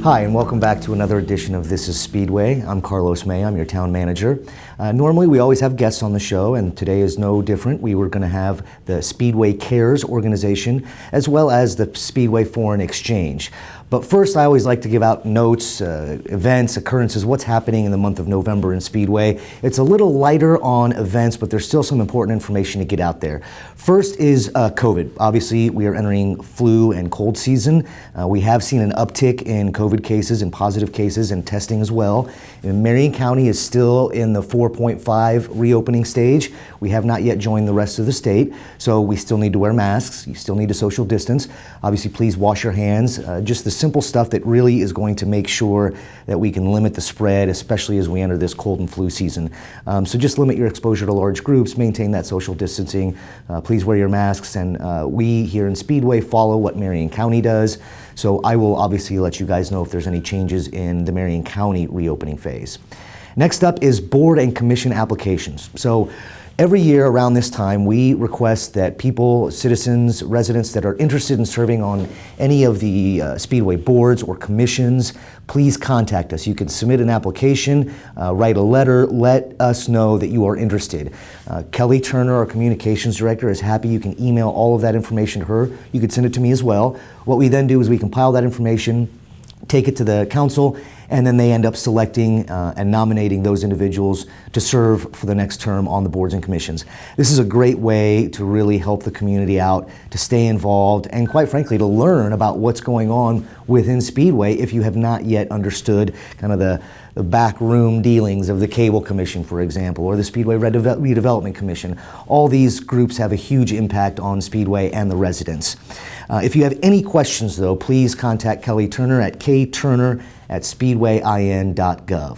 Hi, and welcome back to another edition of This Is Speedway. I'm Carlos May, I'm your town manager. Normally we always have guests on the show, and today is no different. We were going to have the Speedway Cares organization, as well as the Speedway Foreign Exchange. But first, I always like to give out notes, events, occurrences, what's happening in the month of November in Speedway. It's a little lighter on events, but there's still some important information to get out there. First is COVID. Obviously, we are entering flu and cold season. We have seen an uptick in COVID cases and positive cases and testing as well. And Marion County is still in the 4.5 reopening stage. We have not yet joined the rest of the state, so we still need to wear masks. You still need to social distance. Obviously, please wash your hands. Just the simple stuff that really is going to make sure that we can limit the spread, especially as we enter this cold and flu season. So just limit your exposure to large groups, maintain that social distancing, please wear your masks, and we here in Speedway follow what Marion County does. So I will obviously let you guys know if there's any changes in the Marion County reopening phase. Next up is board and commission applications. So every year around this time, we request that people, citizens, residents that are interested in serving on any of the Speedway boards or commissions, please contact us. You can submit an application, write a letter, let us know that you are interested. Kelly Turner, our communications director, is happy. You can email all of that information to her. You could send it to me as well. What we then do is we compile that information, take it to the council, and then they end up selecting and nominating those individuals to serve for the next term on the boards and commissions. This is a great way to really help the community out, to stay involved, and quite frankly, to learn about what's going on within Speedway if you have not yet understood kind of the backroom dealings of the Cable Commission, for example, or the Speedway Redevelopment Commission. All these groups have a huge impact on Speedway and the residents. If you have any questions, though, please contact Kelly Turner at kturner@speedwayin.gov.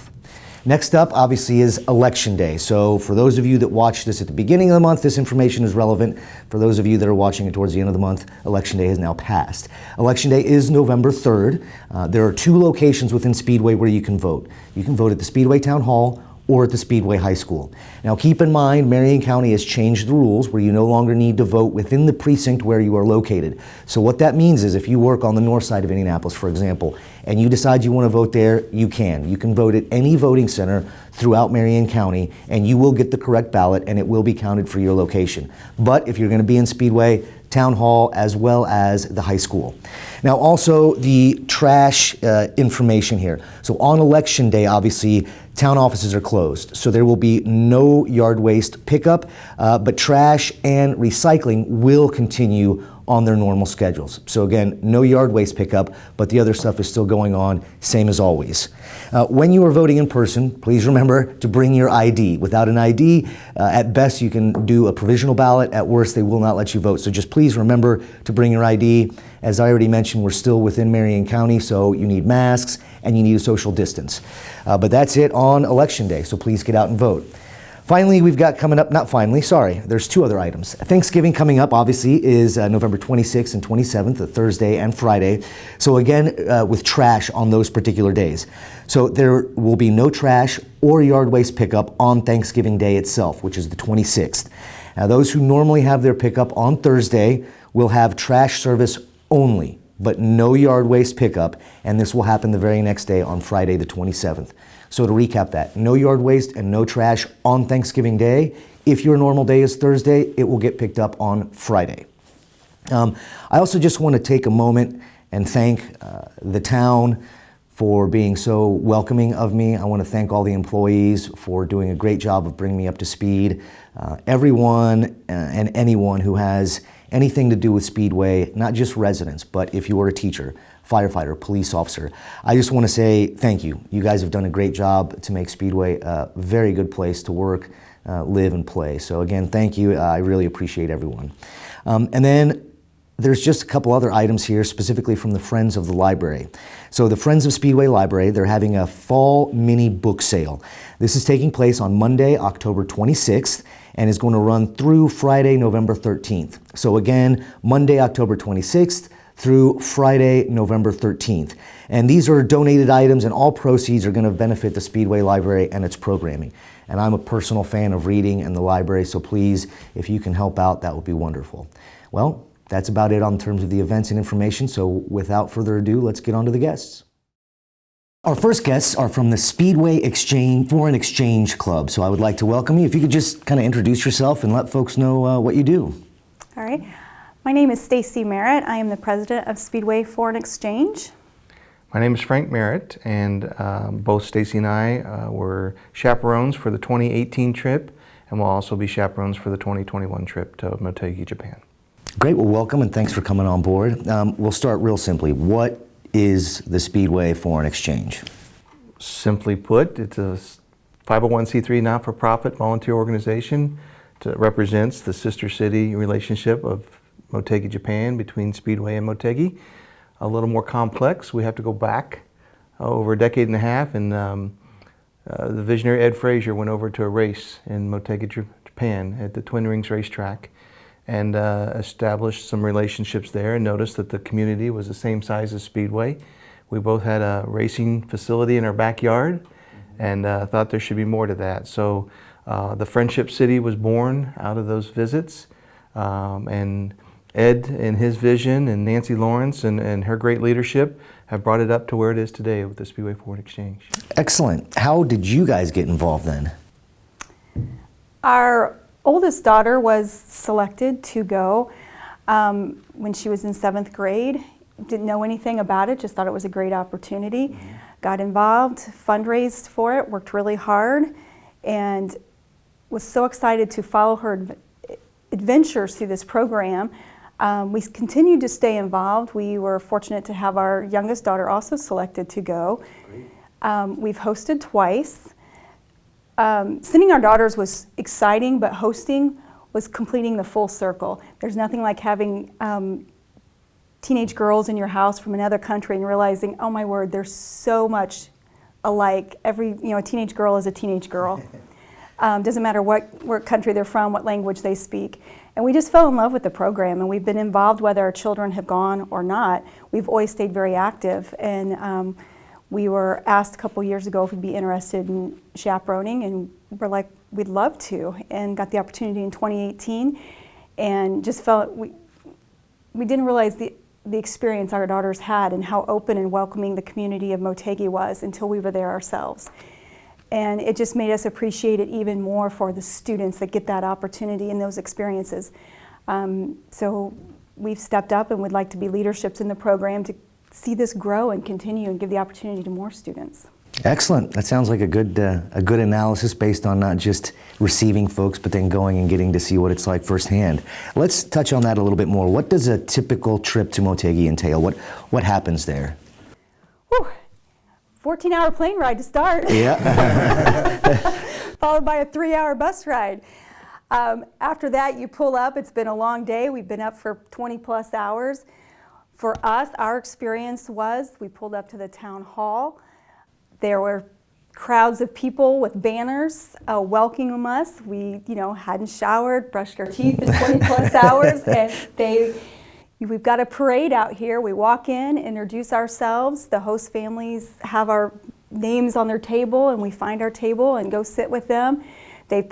Next up, obviously, is Election Day. So for those of you that watch this at the beginning of the month, this information is relevant. For those of you that are watching it towards the end of the month, Election Day has now passed. Election Day is November 3rd. There are two locations within Speedway where you can vote. You can vote at the Speedway Town Hall or at the Speedway High School. Now keep in mind, Marion County has changed the rules where you no longer need to vote within the precinct where you are located. So what that means is if you work on the north side of Indianapolis, for example, and you decide you want to vote there, you can. You can vote at any voting center throughout Marion County, and you will get the correct ballot, and it will be counted for your location. But if you're going to be in Speedway, Town Hall, as well as the high school. Now also the trash information here. So on Election Day, obviously, town offices are closed, so there will be no yard waste pickup, but trash and recycling will continue on their normal schedules. So again, no yard waste pickup, but the other stuff is still going on, same as always. When you are voting in person, please remember to bring your ID. Without an ID, at best you can do a provisional ballot. At worst, they will not let you vote. So just please remember to bring your ID. As I already mentioned, we're still within Marion County, so you need masks and you need a social distance. But that's it on Election Day, so please get out and vote. Finally, we've got coming up, not finally, sorry, there's two other items. Thanksgiving coming up, obviously, is November 26th and 27th, a Thursday and Friday. So again, with trash on those particular days. So there will be no trash or yard waste pickup on Thanksgiving Day itself, which is the 26th. Now, those who normally have their pickup on Thursday will have trash service only, but no yard waste pickup, and this will happen the very next day on Friday the 27th. So to recap that, no yard waste and no trash on Thanksgiving Day. If your normal day is Thursday, it will get picked up on Friday. I also just want to take a moment and thank the town for being so welcoming of me. I want to thank all the employees for doing a great job of bringing me up to speed. Everyone and anyone who has anything to do with Speedway, not just residents, but if you are a teacher, firefighter, police officer, I just want to say thank you. You guys have done a great job to make Speedway a very good place to work, live, and play. So again, thank you. I really appreciate everyone. And then there's just a couple other items here, specifically from the Friends of the Library. So the Friends of Speedway Library, they're having a fall mini book sale. This is taking place on Monday, October 26th, and is going to run through Friday, November 13th. So again, Monday, October 26th, through Friday, November 13th. And these are donated items, and all proceeds are going to benefit the Speedway Library and its programming. And I'm a personal fan of reading and the library, so please, if you can help out, that would be wonderful. Well, that's about it on terms of the events and information, so without further ado, let's get on to the guests. Our first guests are from the Speedway Foreign Exchange Club. So I would like to welcome you. If you could just kind of introduce yourself and let folks know what you do. All right. My name is Stacy Merritt. I am the president of Speedway Foreign Exchange. My name is Frank Merritt, and both Stacy and I were chaperones for the 2018 trip, and we'll also be chaperones for the 2021 trip to Motegi, Japan. Great. Well, welcome and thanks for coming on board. We'll start real simply. What is the Speedway Foreign Exchange? Simply put, it's a 501c3 not-for-profit volunteer organization that represents the sister city relationship of Motegi, Japan, between Speedway and Motegi. A little more complex. We have to go back over a decade and a half, and the visionary Ed Frazier went over to a race in Motegi, Japan at the Twin Rings racetrack and established some relationships there and noticed that the community was the same size as Speedway. We both had a racing facility in our backyard and thought there should be more to that. So the Friendship City was born out of those visits, and Ed and his vision and Nancy Lawrence and her great leadership have brought it up to where it is today with the Speedway Foreign Exchange. Excellent. How did you guys get involved then? Our oldest daughter was selected to go when she was in 7th grade. Didn't know anything about it, just thought it was a great opportunity. Mm-hmm. Got involved, fundraised for it, worked really hard, and was so excited to follow her adventures through this program. We continued to stay involved. We were fortunate to have our youngest daughter also selected to go. We've hosted twice. Sending our daughters was exciting, but hosting was completing the full circle. There's nothing like having teenage girls in your house from another country and realizing, oh my word, they're so much alike. A teenage girl is a teenage girl. Doesn't matter what country they're from, what language they speak. And we just fell in love with the program, and we've been involved whether our children have gone or not. We've always stayed very active, and we were asked a couple years ago if we'd be interested in chaperoning, and we're like, we'd love to, and got the opportunity in 2018, and just felt we didn't realize the experience our daughters had and how open and welcoming the community of Motegi was until we were there ourselves. And it just made us appreciate it even more for the students that get that opportunity and those experiences. So we've stepped up and would like to be leaderships in the program to see this grow and continue and give the opportunity to more students. Excellent. That sounds like a good analysis based on not just receiving folks, but then going and getting to see what it's like firsthand. Let's touch on that a little bit more. What does a typical trip to Motegi entail? What happens there? Whew. 14-hour plane ride to start. Yeah. Followed by a 3-hour bus ride. After that, you pull up. It's been a long day. We've been up for 20-plus hours. For us, our experience was we pulled up to the town hall. There were crowds of people with banners welcoming us. We, hadn't showered, brushed our teeth in 20-plus hours, and we've got a parade out here. We walk in, introduce ourselves. The host families have our names on their table, and we find our table and go sit with them. They've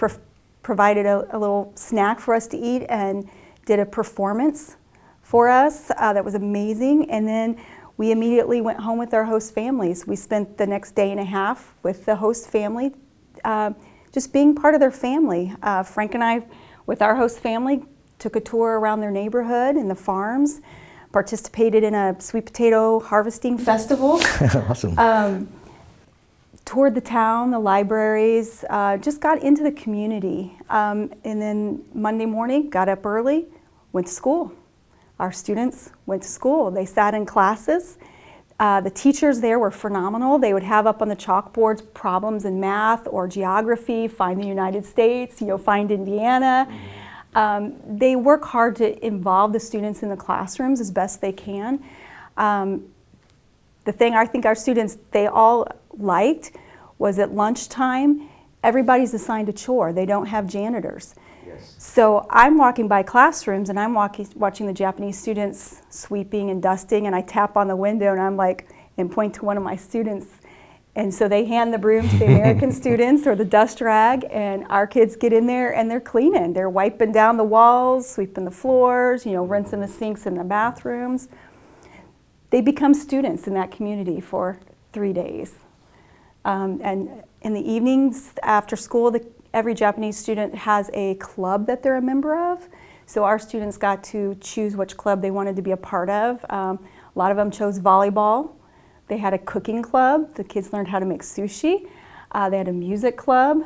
provided a little snack for us to eat and did a performance for us that was amazing. And then we immediately went home with our host families. We spent the next day and a half with the host family, just being part of their family. Frank and I, with our host family, took a tour around their neighborhood and the farms, participated in a sweet potato harvesting festival. Awesome. Toured the town, the libraries, just got into the community. And then Monday morning, got up early, went to school. Our students went to school. They sat in classes. The teachers there were phenomenal. They would have up on the chalkboards problems in math or geography, find the United States, find Indiana. They work hard to involve the students in the classrooms as best they can. The thing I think our students, they all liked was at lunchtime, everybody's assigned a chore. They don't have janitors. Yes. So I'm walking by classrooms and I'm watching the Japanese students sweeping and dusting, and I tap on the window and I'm like, and point to one of my students. And so they hand the broom to the American students or the dust rag, and our kids get in there and they're cleaning. They're wiping down the walls, sweeping the floors, rinsing the sinks in the bathrooms. They become students in that community for 3 days. And in the evenings after school, every Japanese student has a club that they're a member of. So our students got to choose which club they wanted to be a part of. A lot of them chose volleyball. They had a cooking club. The kids learned how to make sushi. They had a music club.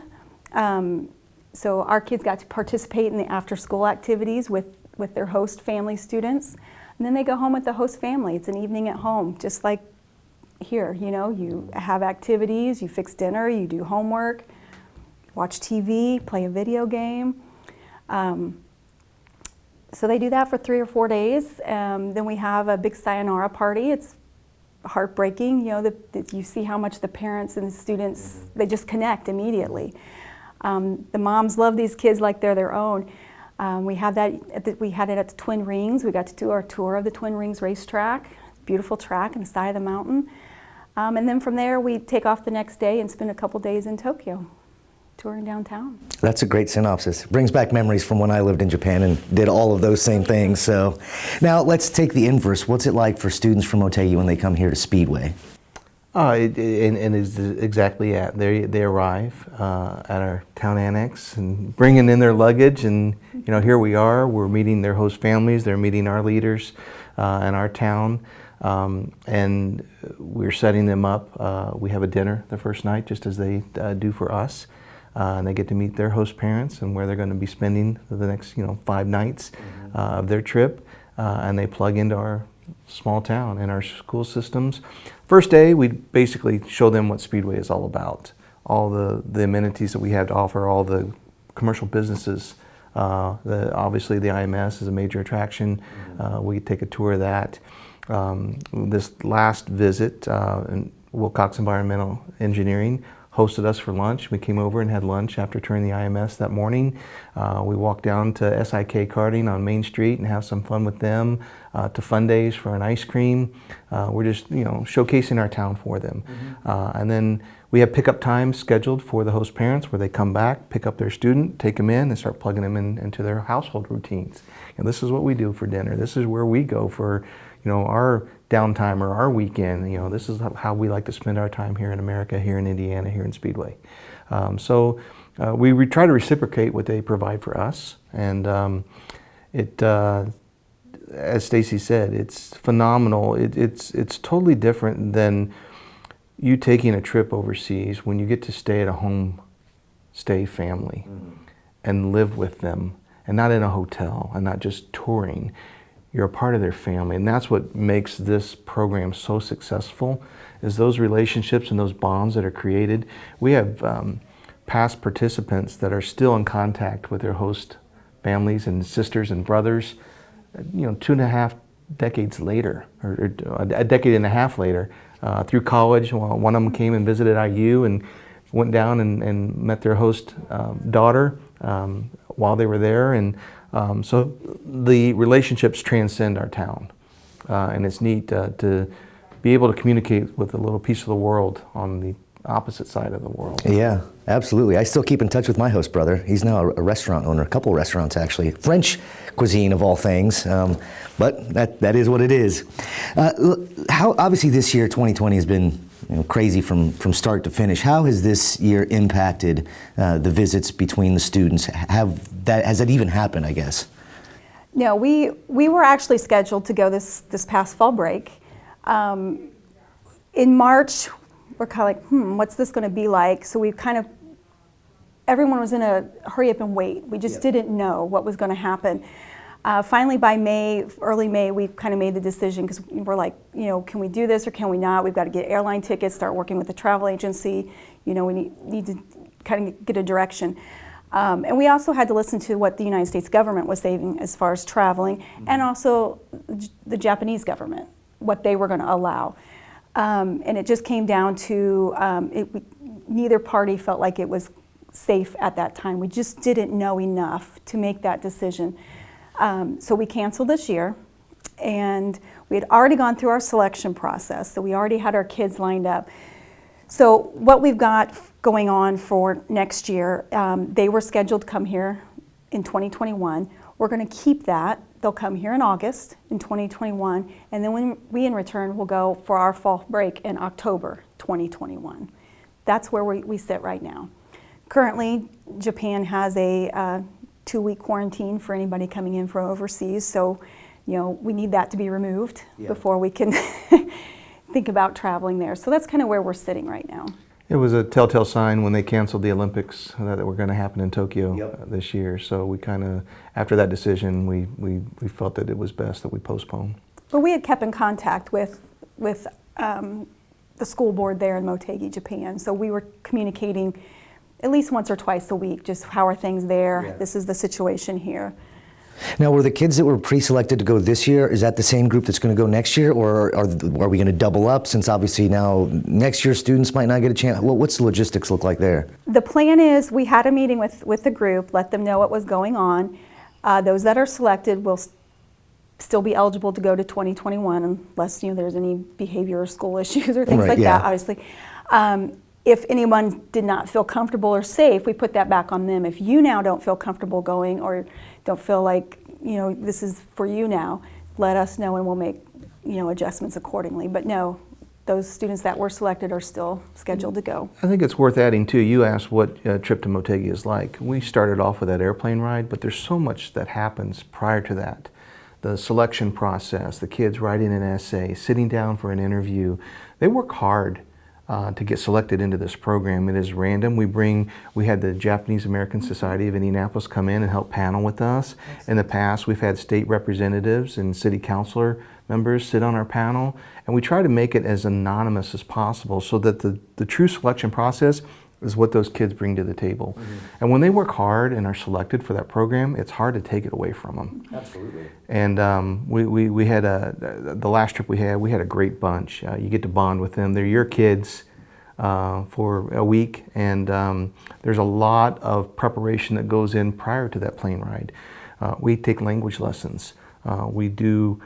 So our kids got to participate in the after-school activities with their host family students. And then they go home with the host family. It's an evening at home, just like here. You know, you have activities, you fix dinner, you do homework, watch TV, play a video game. So they do that for 3 or 4 days. Then we have a big sayonara party. It's heartbreaking, you know, you see how much the parents and the students, they just connect immediately. The moms love these kids like they're their own. We had it at the Twin Rings. We got to do our tour of the Twin Rings racetrack, beautiful track on the side of the mountain. And then from there, we take off the next day and spend a couple days in Tokyo, touring downtown. That's a great synopsis. It brings back memories from when I lived in Japan and did all of those same things. So now let's take the inverse. What's it like for students from Motegi when they come here to Speedway? And it's exactly that. They arrive at our town annex and bringing in their luggage, and you know, here we are. We're meeting their host families. They're meeting our leaders in our town, and we're setting them up. We have a dinner the first night, just as they do for us, and they get to meet their host parents and where they're going to be spending the next 5 nights of their trip, and they plug into our small town and our school systems. First day, we basically show them what Speedway is all about, all the amenities that we have to offer, all the commercial businesses. Obviously, the IMS is a major attraction. We take a tour of that. This last visit, Wilcox Environmental Engineering hosted us for lunch. We came over and had lunch after touring the IMS that morning. We walked down to SIK Karting on Main Street and have some fun with them, to Fun Days for an ice cream. We're just showcasing our town for them. And then we have pickup times scheduled for the host parents where they come back, pick up their student, take them in, and start plugging them into their household routines. And this is what we do for dinner. This is where we go for our downtime or our weekend. This is how we like to spend our time here in America, here in Indiana, here in Speedway. So we try to reciprocate what they provide for us, and as Stacy said, it's phenomenal. It's totally different than you taking a trip overseas when you get to stay at a home-stay family and live with them, and not in a hotel and not just touring. You're a part of their family, and that's what makes this program so successful, is those relationships and those bonds that are created. We have past participants that are still in contact with their host families and sisters and brothers, 2.5 decades later, or a decade and a half later, through college. Well, one of them came and visited IU and went down and met their host daughter while they were there, and so the relationships transcend our town, and it's neat to be able to communicate with a little piece of the world on the opposite side of the world. Yeah, absolutely. I still keep in touch with my host brother. He's now a restaurant owner, a couple restaurants actually, French cuisine of all things, but that is what it is. How obviously this year, 2020, has been crazy from start to finish. How has this year impacted the visits between the students? Has that even happened, I guess? No, we were actually scheduled to go this past fall break. In March, we're kind of like, what's this going to be like? So everyone was in a hurry up and wait. We just didn't know what was going to happen. Finally, by early May, we kind of made the decision, because we're like, can we do this or can we not? We've got to get airline tickets, start working with the travel agency. We need to kind of get a direction. And we also had to listen to what the United States government was saying as far as traveling, and also the Japanese government, what they were going to allow. And it just came down to neither party felt like it was safe at that time. We just didn't know enough to make that decision. So we canceled this year, and we had already gone through our selection process, so we already had our kids lined up. So what we've got going on for next year, they were scheduled to come here in 2021. We're going to keep that. They'll come here in August in 2021, and then when we in return will go for our fall break in October 2021. that's where we sit right now. Currently, Japan has a 2-week quarantine for anybody coming in from overseas, so we need that to be removed before we can think about traveling there. So that's kind of where we're sitting right now. It was a telltale sign when they canceled the Olympics that were going to happen in Tokyo this year. So we kind of, after that decision, we felt that it was best that we postpone. But we had kept in contact with the school board there in Motegi, Japan. So we were communicating at least once or twice a week, just how are things there? Yeah. This is the situation here. Now, were the kids that were pre-selected to go this year, is that the same group that's going to go next year, or are we going to double up, since obviously now next year students might not get a chance? What's the logistics look like there? The plan is, we had a meeting with the group, let them know what was going on. Those that are selected will still be eligible to go to 2021 unless there's any behavior or school issues or things like that, obviously. If anyone did not feel comfortable or safe, we put that back on them. If you now don't feel comfortable going, or don't feel like this is for you now, let us know and we'll make adjustments accordingly. But no, those students that were selected are still scheduled to go. I think it's worth adding too, you asked what a trip to Motegi is like. We started off with that airplane ride, but there's so much that happens prior to that. The selection process, the kids writing an essay, sitting down for an interview. They work hard to get selected into this program. It is random. We had the Japanese American Society of Indianapolis come in and help panel with us. In the past, we've had state representatives and city councilor members sit on our panel, and we try to make it as anonymous as possible so that the true selection process is what those kids bring to the table. Mm-hmm. And when they work hard and are selected for that program, it's hard to take it away from them. Absolutely. And we had the last trip we had a great bunch. You get to bond with them. They're your kids for a week, and there's a lot of preparation that goes in prior to that plane ride. We take language lessons. We do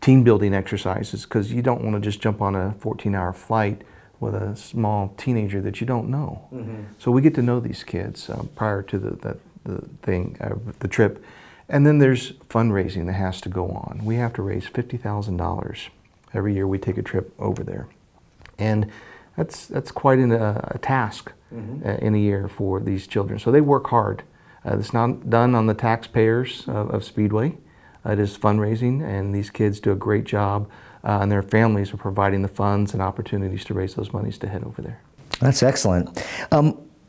team building exercises, because you don't want to just jump on a 14-hour flight with a small teenager that you don't know. Mm-hmm. So we get to know these kids prior to the trip. And then there's fundraising that has to go on. We have to raise $50,000 every year we take a trip over there. And that's quite a task in a year for these children. So they work hard. It's not done on the taxpayers of Speedway. It is fundraising, and these kids do a great job. And their families are providing the funds and opportunities to raise those monies to head over there. That's excellent.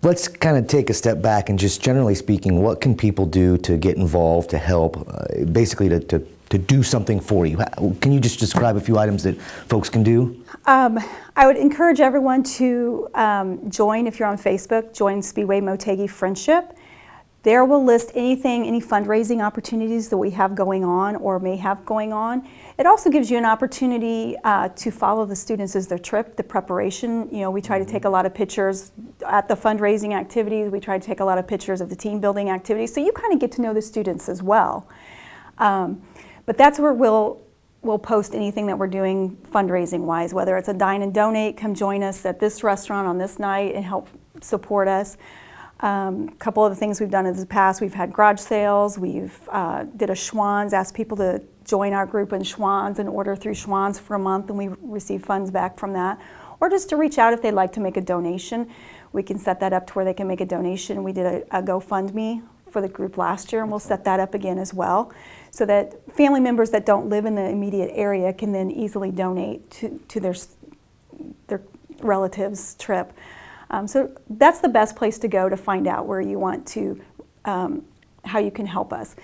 Let's kind of take a step back, and just generally speaking, what can people do to get involved, to help, basically to do something for you? Can you just describe a few items that folks can do? I would encourage everyone to join, if you're on Facebook, join Speedway Motegi Friendship. There we'll list any fundraising opportunities that we have going on or may have going on. It also gives you an opportunity to follow the students as their trip, the preparation. We try to take a lot of pictures at the fundraising activities. We try to take a lot of pictures of the team building activities, so you kind of get to know the students as well. But that's where we'll post anything that we're doing fundraising wise, whether it's a dine and donate, come join us at this restaurant on this night and help support us. A couple of the things we've done in the past, we've had garage sales, we've did a Schwann's, asked people to join our group in Schwann's and order through Schwann's for a month, and we receive funds back from that. Or just to reach out if they'd like to make a donation. We can set that up to where they can make a donation. We did a GoFundMe for the group last year, and we'll set that up again as well, so that family members that don't live in the immediate area can then easily donate to their relatives' trip. So that's the best place to go to find out where you want to, how you can help us.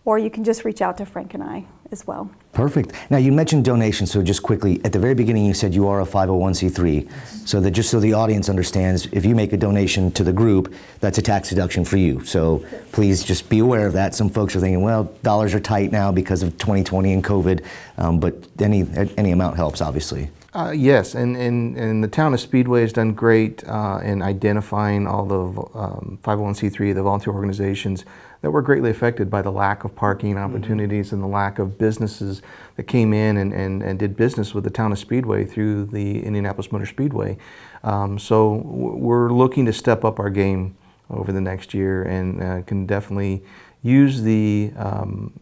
Or you can just reach out to Frank and I as well. Perfect. Now, you mentioned donations, so just quickly, at the very beginning you said you are a 501c3, so that just so the audience understands, if you make a donation to the group, that's a tax deduction for you. So please just be aware of that. Some folks are thinking, well, dollars are tight now because of 2020 and COVID, but any amount helps, obviously. Yes, and the town of Speedway has done great in identifying all the 501c3, the volunteer organizations that were greatly affected by the lack of parking opportunities and the lack of businesses that came in and did business with the town of Speedway through the Indianapolis Motor Speedway. So we're looking to step up our game over the next year, and can definitely use the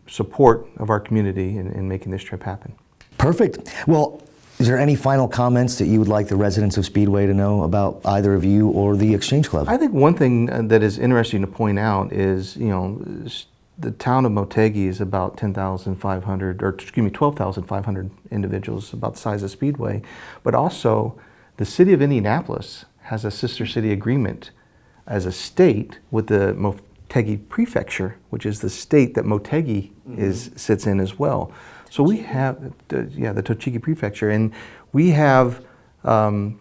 support of our community in making this trip happen. Perfect. Well, Is there any final comments that you would like the residents of Speedway to know about either of you or the Exchange Club? I think one thing that is interesting to point out is, the town of Motegi is about 10,500, or excuse me, 12,500 individuals, about the size of Speedway. But also, the city of Indianapolis has a sister city agreement as a state with the Motegi Prefecture, which is the state that Motegi sits in as well. So we have, the Tochigi Prefecture, and we have kind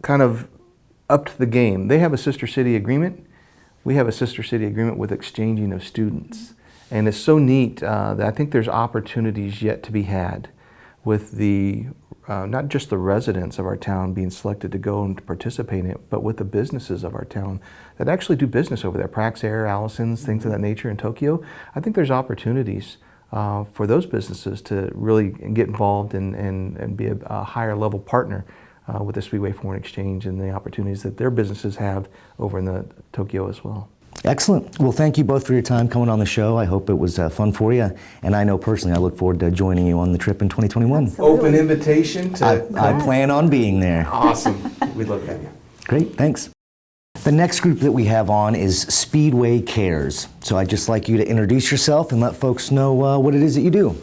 of upped the game. They have a sister city agreement. We have a sister city agreement with exchanging of students. And it's so neat that I think there's opportunities yet to be had with the, not just the residents of our town being selected to go and participate in it, but with the businesses of our town that actually do business over there, Praxair, Allison's, things of that nature in Tokyo. I think there's opportunities for those businesses to really get involved and be a higher level partner with the Speedway Foreign Exchange and the opportunities that their businesses have over in the Tokyo as well. Excellent. Well, thank you both for your time coming on the show. I hope it was fun for you. And I know personally I look forward to joining you on the trip in 2021. Absolutely. Open invitation to... I plan on being there. Awesome. We'd love to have you. Great, thanks. The next group that we have on is Speedway Cares. So I'd just like you to introduce yourself and let folks know what it is that you do.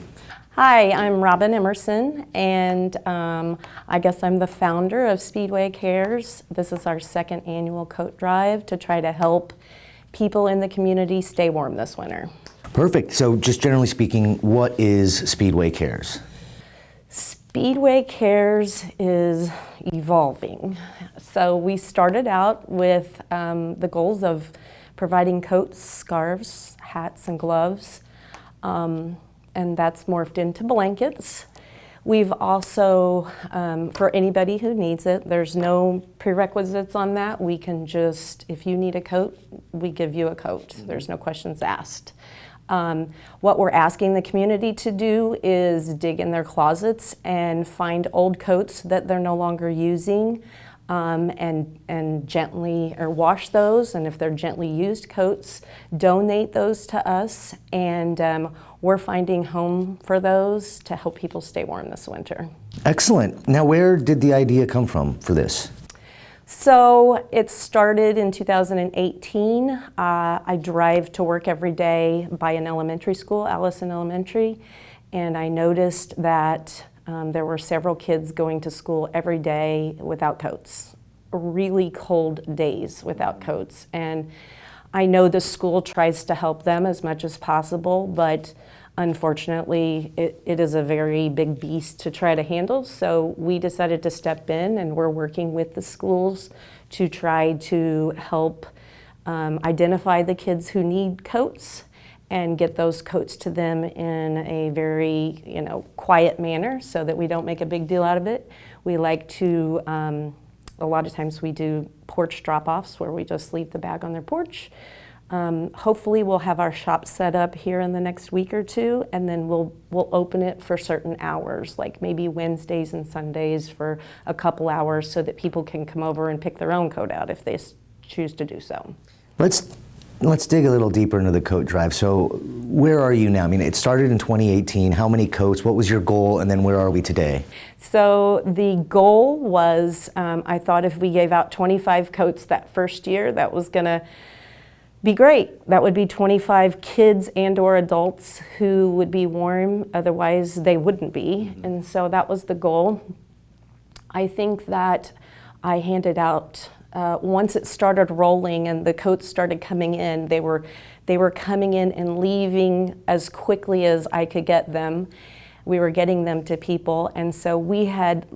Hi, I'm Robin Emerson, and I guess I'm the founder of Speedway Cares. This is our second annual coat drive to try to help people in the community stay warm this winter. Perfect. So just generally speaking, what is Speedway Cares? Speedway Cares is evolving. So we started out with the goals of providing coats, scarves, hats, and gloves. And that's morphed into blankets. We've also, for anybody who needs it, there's no prerequisites on that. We can just, if you need a coat, we give you a coat. There's no questions asked. What we're asking the community to do is dig in their closets and find old coats that they're no longer using, and gently, or wash those, and if they're gently used coats, donate those to us, and we're finding home for those to help people stay warm this winter. Excellent. Now, where did the idea come from for this? So it started in 2018. I drive to work every day by an elementary school, Allison Elementary, and I noticed that there were several kids going to school every day without coats, really cold days without coats. And I know the school tries to help them as much as possible, but unfortunately, it is a very big beast to try to handle. So we decided to step in, and we're working with the schools to try to help identify the kids who need coats and get those coats to them in a very, quiet manner so that we don't make a big deal out of it. We like to, a lot of times we do porch drop-offs where we just leave the bag on their porch. Hopefully we'll have our shop set up here in the next week or two, and then we'll open it for certain hours, like maybe Wednesdays and Sundays for a couple hours so that people can come over and pick their own coat out if they choose to do so. Let's dig a little deeper into the coat drive. So where are you now? I mean, it started in 2018. How many coats? What was your goal? And then where are we today? So the goal was, I thought if we gave out 25 coats that first year, that was going to be great. That would be 25 kids and or adults who would be warm, otherwise they wouldn't be. And so that was the goal. I think that I handed out, once it started rolling and the coats started coming in, they were coming in and leaving as quickly as I could get them. We were getting them to people, and so we had,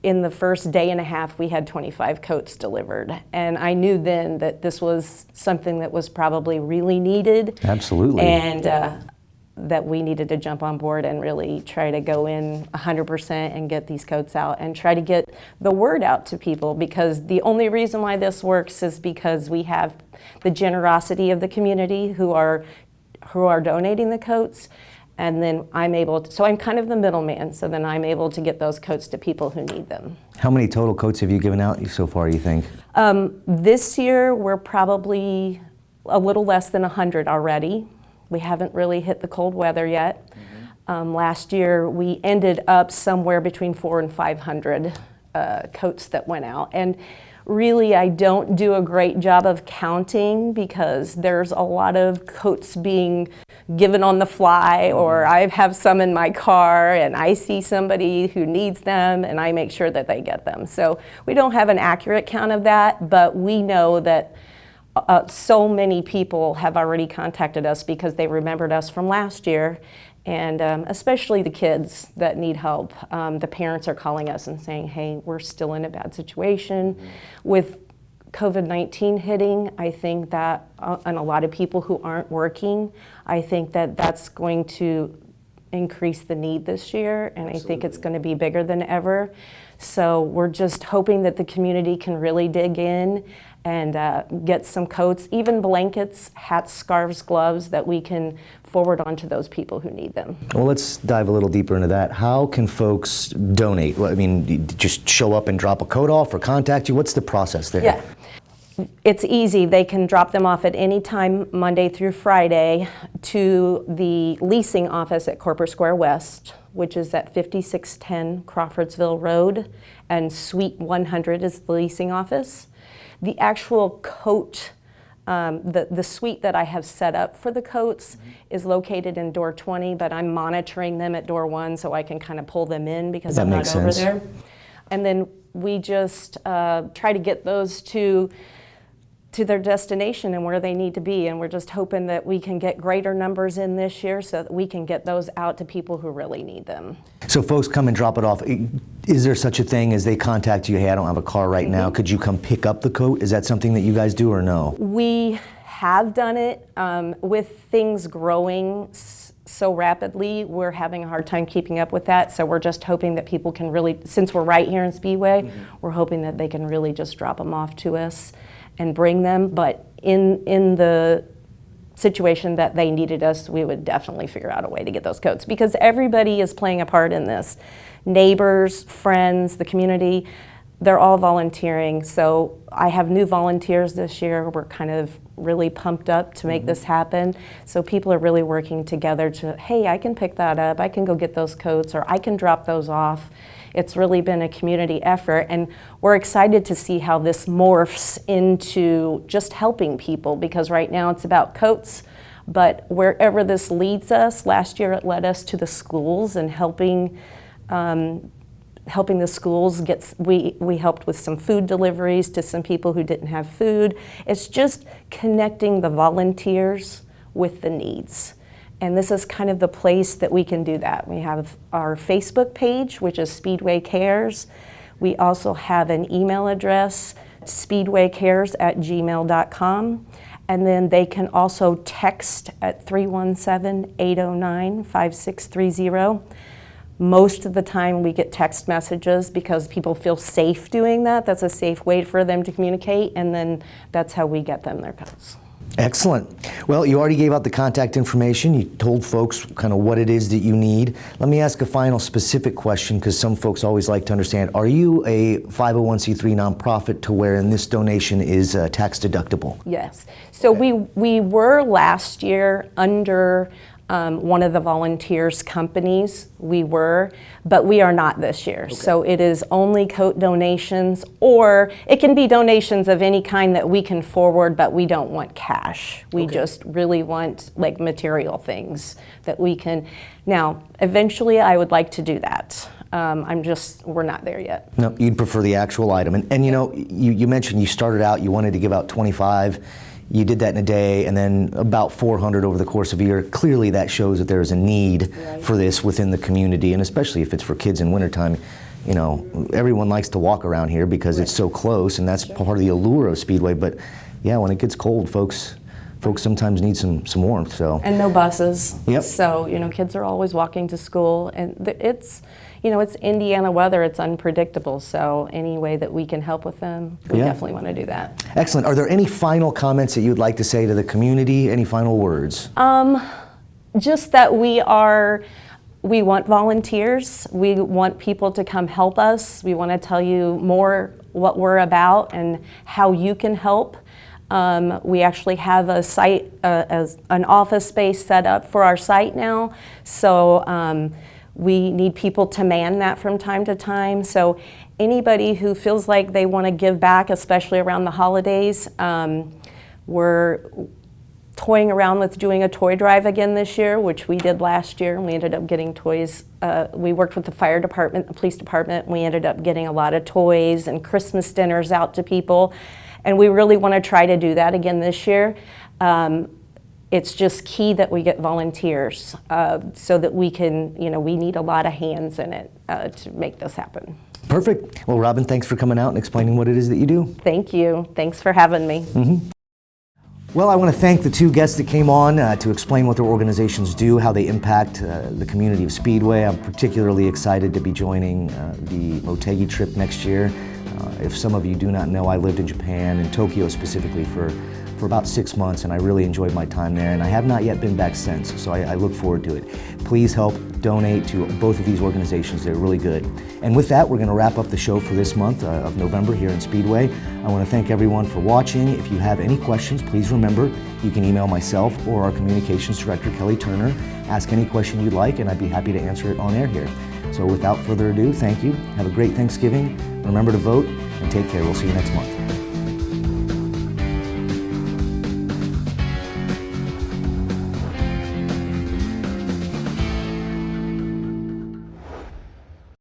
in the first day and a half, we had 25 coats delivered. And I knew then that this was something that was probably really needed. Absolutely. And that we needed to jump on board and really try to go in 100% and get these coats out and try to get the word out to people, because the only reason why this works is because we have the generosity of the community who are donating the coats. And then I'm able to, so I'm kind of the middleman, so then I'm able to get those coats to people who need them. How many total coats have you given out so far, you think? This year, we're probably a little less than 100 already. We haven't really hit the cold weather yet. Last year, we ended up somewhere between 400 and 500 coats that went out. And really, I don't do a great job of counting because there's a lot of coats being given on the fly, or I have some in my car and I see somebody who needs them and I make sure that they get them. So we don't have an accurate count of that, but we know that so many people have already contacted us because they remembered us from last year. And especially the kids that need help. The parents are calling us and saying, hey, we're still in a bad situation. With COVID-19 hitting, I think that, and a lot of people who aren't working, I think that that's going to increase the need this year, and I think it's going to be bigger than ever. So we're just hoping that the community can really dig in and get some coats, even blankets, hats, scarves, gloves that we can forward on to those people who need them. Well, let's dive a little deeper into that. How can folks donate? Well, I mean, you just show up and drop a coat off or contact you? What's the process there? Yeah. It's easy. They can drop them off at any time, Monday through Friday, to the leasing office at Corporate Square West, which is at 5610 Crawfordsville Road, and Suite 100 is the leasing office. The actual coat, the suite that I have set up for the coats is located in door 20, but I'm monitoring them at door 1 so I can kind of pull them in because I'm not over there. And then we just try to get those to their destination and where they need to be, and we're just hoping that we can get greater numbers in this year so that we can get those out to people who really need them. So folks come and drop it off. Is there such a thing as they contact you, hey, I don't have a car right now, could you come pick up the coat? Is that something that you guys do or no? We have done it. With things growing so rapidly, we're having a hard time keeping up with that, so we're just hoping that people can really, since we're right here in Speedway, we're hoping that they can really just drop them off to us and bring them, but in the situation that they needed us, we would definitely figure out a way to get those coats because everybody is playing a part in this. Neighbors, friends, the community, they're all volunteering. So I have new volunteers this year. We're kind of really pumped up to make this happen. So people are really working together to, hey, I can pick that up, I can go get those coats, or I can drop those off. It's really been a community effort, and we're excited to see how this morphs into just helping people, because right now it's about coats, but wherever this leads us, last year it led us to the schools and helping the schools get, we helped with some food deliveries to some people who didn't have food. It's just connecting the volunteers with the needs. And this is kind of the place that we can do that. We have our Facebook page, which is Speedway Cares. We also have an email address, speedwaycares@gmail.com. And then they can also text at 317-809-5630. Most of the time we get text messages because people feel safe doing that. That's a safe way for them to communicate, and then that's how we get them their coats. Excellent. Well, you already gave out the contact information. You told folks kind of what it is that you need. Let me ask a final specific question, because some folks always like to understand. Are you a 501c3 nonprofit to where in this donation is tax deductible? Yes. So we were last year under one of the volunteers' companies. We were, but we are not this year. Okay. So it is only coat donations, or it can be donations of any kind that we can forward, but we don't want cash. We just really want like material things that we can. Now, eventually I would like to do that. We're not there yet. No, you'd prefer the actual item. And you know, you mentioned you started out, you wanted to give out 25. You did that in a day, and then about 400 over the course of a year. Clearly that shows that there is a need for this within the community, and especially if it's for kids in wintertime. You know, everyone likes to walk around here because it's so close, and that's part of the allure of Speedway. But yeah, when it gets cold, folks sometimes need some warmth. So. And no buses. Yep. So, you know, kids are always walking to school, and it's, you know, it's Indiana weather, it's unpredictable, so any way that we can help with them, we definitely want to do that. Excellent. Are there any final comments that you'd like to say to the community? Any final words? Just that we want volunteers. We want people to come help us. We want to tell you more what we're about and how you can help. We actually have a site, an office space set up for our site now. So we need people to man that from time to time. So anybody who feels like they want to give back, especially around the holidays, we're toying around with doing a toy drive again this year, which we did last year, and we ended up getting toys. We worked with the fire department, the police department, and we ended up getting a lot of toys and Christmas dinners out to people. And we really want to try to do that again this year. It's just key that we get volunteers so that we can, we need a lot of hands in it to make this happen. Perfect. Well, Robin, thanks for coming out and explaining what it is that you do. Thank you. Thanks for having me. Well, I want to thank the two guests that came on to explain what their organizations do, how they impact the community of Speedway. I'm particularly excited to be joining the Motegi trip next year. If some of you do not know, I lived in Japan, in Tokyo specifically, for about 6 months, and I really enjoyed my time there, and I have not yet been back since, so I look forward to it. Please help donate to both of these organizations. They're really good. And with that, we're going to wrap up the show for this month of November here in Speedway. I want to thank everyone for watching. If you have any questions, please remember you can email myself or our communications director, Kelly Turner. Ask any question you'd like, and I'd be happy to answer it on air here. So without further ado, thank you. Have a great Thanksgiving. Remember to vote, and take care. We'll see you next month.